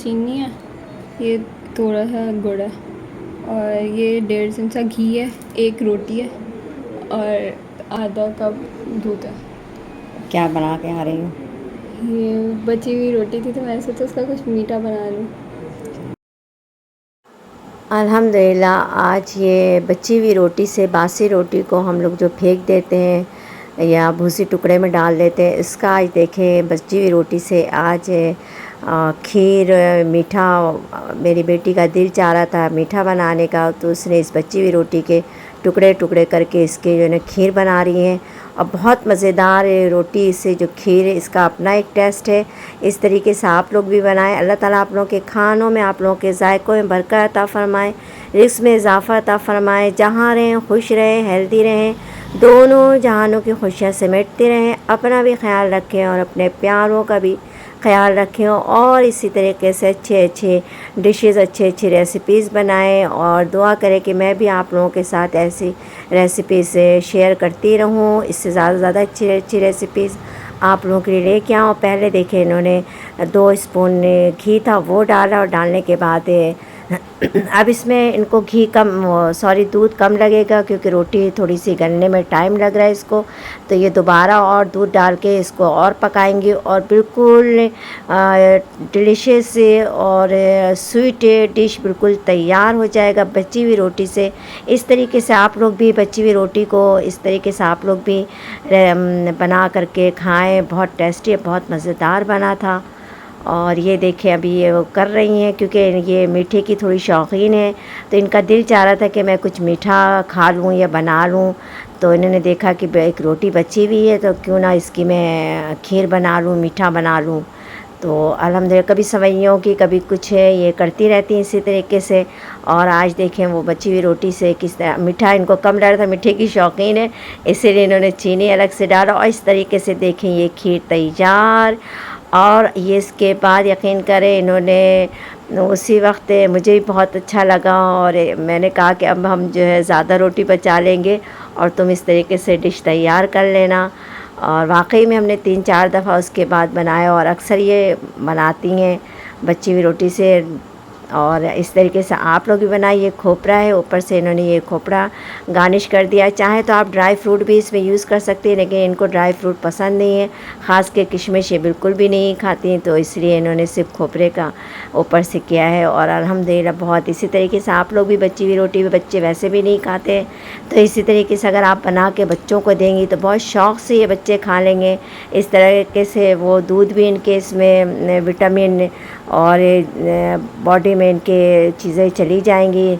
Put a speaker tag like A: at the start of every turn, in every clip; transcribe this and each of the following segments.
A: चीनी है, ये थोड़ा सा गुड़ है और ये 1.5 चमचा घी है, 1 रोटी है और आधा कप दूध है।
B: क्या बना के आ रही हूँ?
A: ये बची हुई रोटी थी तो मैंने सोचा उसका कुछ मीठा बना लूँ।
B: अल्हम्दुलिल्लाह आज ये बची हुई रोटी से, बासी रोटी को हम लोग जो फेंक देते हैं या भूसी टुकड़े में डाल देते हैं, इसका आज देखें बची हुई रोटी से आज खीर मीठा। मेरी बेटी का दिल चाह रहा था मीठा बनाने का, तो उसने इस बची हुई रोटी के टुकड़े टुकड़े करके इसके जो है खीर बना रही हैं और बहुत मज़ेदार रोटी से जो खीर है इसका अपना एक टेस्ट है। इस तरीके से आप लोग भी बनाएं। अल्लाह ताला आप लोगों के खानों में, आप लोगों के जायकों में बरकत अता फ़रमाए, रिज़्क़ में इजाफ़ा अता फ़रमाए, जहाँ रहें खुश रहें, हेल्दी रहें, दोनों जहानों की खुशियाँ समेटते रहें। अपना भी ख्याल रखें और अपने प्यारों का भी ख्याल रखें और इसी तरीके से अच्छे अच्छे डिशेज़, अच्छी अच्छी रेसिपीज़ बनाएं और दुआ करें कि मैं भी आप लोगों के साथ ऐसी रेसिपीज़ शेयर करती रहूं। इससे ज़्यादा से ज़्यादा अच्छी अच्छी रेसिपीज़ आप लोगों के लिए लेके आऊँ। पहले देखें इन्होंने 2 स्पून घी था वो डाला और डालने के बाद अब इसमें इनको घी कम, सॉरी दूध कम लगेगा क्योंकि रोटी थोड़ी सी गलने में टाइम लग रहा है इसको। तो ये दोबारा और दूध डाल के इसको और पकाएंगे और बिल्कुल डिलीशियस और स्वीट डिश बिल्कुल तैयार हो जाएगा बची हुई रोटी से। इस तरीके से आप लोग भी बची हुई रोटी को इस तरीके से आप लोग भी बना करके खाएं। बहुत टेस्टी, बहुत मज़ेदार बना था। और ये देखें अभी ये वो कर रही हैं क्योंकि ये मीठे की थोड़ी शौकीन है, तो इनका दिल चाह रहा था कि मैं कुछ मीठा खा लूँ या बना लूँ। तो इन्होंने देखा कि एक रोटी बची हुई है तो क्यों ना इसकी मैं खीर बना लूँ, मीठा बना लूँ। तो अल्हम्दुलिल्लाह कभी सवैयों की कभी कुछ है, ये करती रहती हैं इसी तरीके से। और आज देखें वो बची हुई रोटी से किस तरह मीठा इनको कम लग रहा था, मीठे की शौकीन है इसीलिए इन्होंने चीनी अलग से डाला और इस तरीके से देखें ये खीर तैयार। और ये इसके बाद यकीन करें इन्होंने उसी वक्त मुझे भी बहुत अच्छा लगा और मैंने कहा कि अब हम जो है ज़्यादा रोटी बचा लेंगे और तुम इस तरीके से डिश तैयार कर लेना। और वाकई में हमने 3-4 दफ़ा उसके बाद बनाया और अक्सर ये बनाती हैं बची हुई रोटी से। और इस तरीके से आप लोग भी बनाइए। खोपरा है, ऊपर से इन्होंने ये खोपरा गार्निश कर दिया। चाहे तो आप ड्राई फ्रूट भी इसमें यूज़ कर सकते हैं, लेकिन इनको ड्राई फ्रूट पसंद नहीं है, ख़ास के किशमिश ये बिल्कुल भी नहीं खाती, तो इसलिए इन्होंने सिर्फ खोपरे का ऊपर से किया है। और अल्हम्दुलिल्लाह बहुत इसी तरीके से आप लोग भी बची हुई रोटी, बच्चे वैसे भी नहीं खाते, तो इसी तरीके से अगर आप बना के बच्चों को देंगी तो बहुत शौक़ से ये बच्चे खा लेंगे। इस तरीके से वो दूध भी इनके इसमें विटामिन और बॉडी में इनके चीज़ें चली जाएंगी।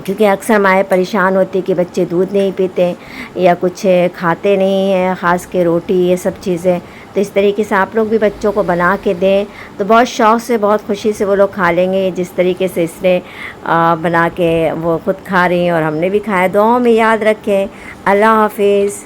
B: क्योंकि अक्सर माएँ परेशान होती कि बच्चे दूध नहीं पीते या कुछ खाते नहीं हैं, ख़ास के रोटी ये सब चीज़ें। तो इस तरीके से आप लोग भी बच्चों को बना के दें तो बहुत शौक़ से, बहुत खुशी से वो लोग खा लेंगे। जिस तरीके से इसने बना के वो ख़ुद खा रही हैं और हमने भी खाया। दुआओं में याद रखें। अल्लाह हाफ़िज़।